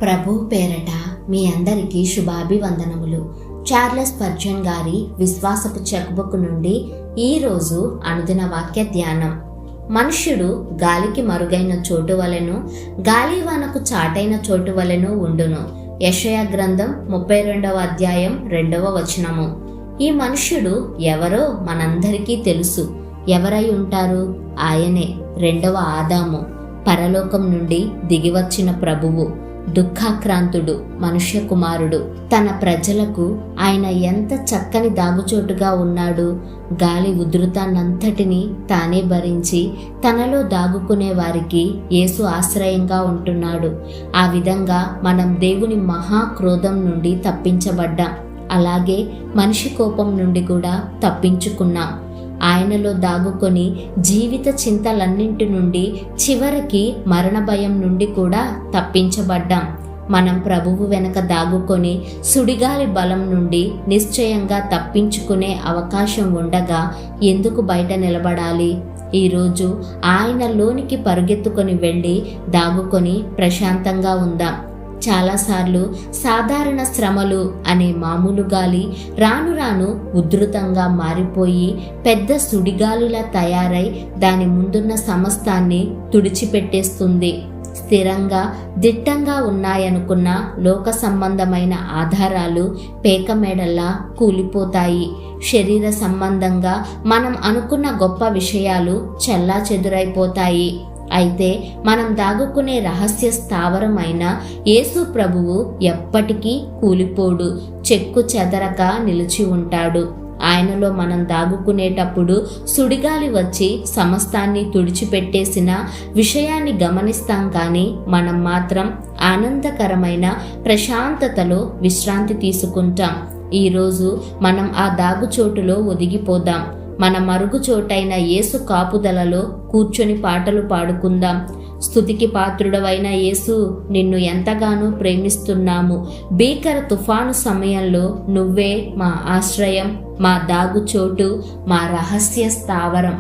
ప్రభు పేరట మీ అందరికీ శుభాభివందనములు. Charles Spurgeon గారి విశ్వాసపు చెక్బుక్ నుండి ఈరోజు అనుదిన వాక్య ధ్యానం. మనుష్యుడు గాలికి మరుగైన చోటు వలెను, గాలివానకు చాటైన చోటు వలెను ఉండును. యెషయా గ్రంథం 32వ అధ్యాయం 2వ వచనము. ఈ మనుష్యుడు ఎవరో మనందరికీ తెలుసు. ఎవరై ఉంటారు? ఆయనే రెండవ ఆదాము, పరలోకం నుండి దిగివచ్చిన ప్రభువు, దుఃఖాక్రాంతుడు, మనుష్య కుమారుడు. తన ప్రజలకు ఆయన ఎంత చక్కని దాగుచోటుగా ఉన్నాడు. గాలి ఉధృతాన్నంతటినీ తానే భరించి తనలో దాగుకునే వారికి యేసు ఆశ్రయంగా ఉంటున్నాడు. ఆ విధంగా మనం దేవుని మహాక్రోధం నుండి తప్పించబడ్డాం. అలాగే మనిషి కోపం నుండి కూడా తప్పించుకున్నాం. ఆయనలో దాగుకొని జీవిత చింతలన్నింటి నుండి, చివరికి మరణ భయం నుండి కూడా తప్పించబడ్డాం. మనం ప్రభువు వెనక దాగుకొని సుడిగాలి బలం నుండి నిశ్చయంగా తప్పించుకునే అవకాశం ఉండగా ఎందుకు బయట నిలబడాలి? ఈరోజు ఆయనలోనికి పరుగెత్తుకొని వెళ్ళి దాగుకొని ప్రశాంతంగా ఉందాం. చాలాసార్లు సాధారణ శ్రమలు అనే మామూలు గాలి రాను రాను ఉధృతంగా మారిపోయి పెద్ద సుడిగాలిలా తయారై దాని ముందున్న సమస్తాన్ని తుడిచిపెట్టేస్తుంది. స్థిరంగా దిట్టంగా ఉన్నాయనుకున్న లోక సంబంధమైన ఆధారాలు పేకమేడల్లా కూలిపోతాయి. శరీర సంబంధంగా మనం అనుకున్న గొప్ప విషయాలు చెల్లాచెదురైపోతాయి. అయితే మనం దాగుకునే రహస్య స్థావరమైన యేసు ప్రభువు ఎప్పటికీ కూలిపోడు, చెక్కు చెదరక నిలిచి ఉంటాడు. ఆయనలో మనం దాగుకునేటప్పుడు సుడిగాలి వచ్చి సమస్తాన్ని తుడిచిపెట్టేసిన విషయాన్ని గమనిస్తాం, కానీ మనం మాత్రం ఆనందకరమైన ప్రశాంతతలో విశ్రాంతి తీసుకుంటాం. ఈరోజు మనం ఆ దాగుచోటులో ఒదిగిపోదాం. మన మరుగుచోటైన యేసు కాపుదలలో కూర్చొని పాటలు పాడుకుందాం. స్తుతికి పాత్రుడవైన యేసు, నిన్ను ఎంతగానో ప్రేమిస్తున్నాము. భీకర తుఫాను సమయంలో నువ్వే మా ఆశ్రయం, మా దాగుచోటు, మా రహస్య స్థావరం.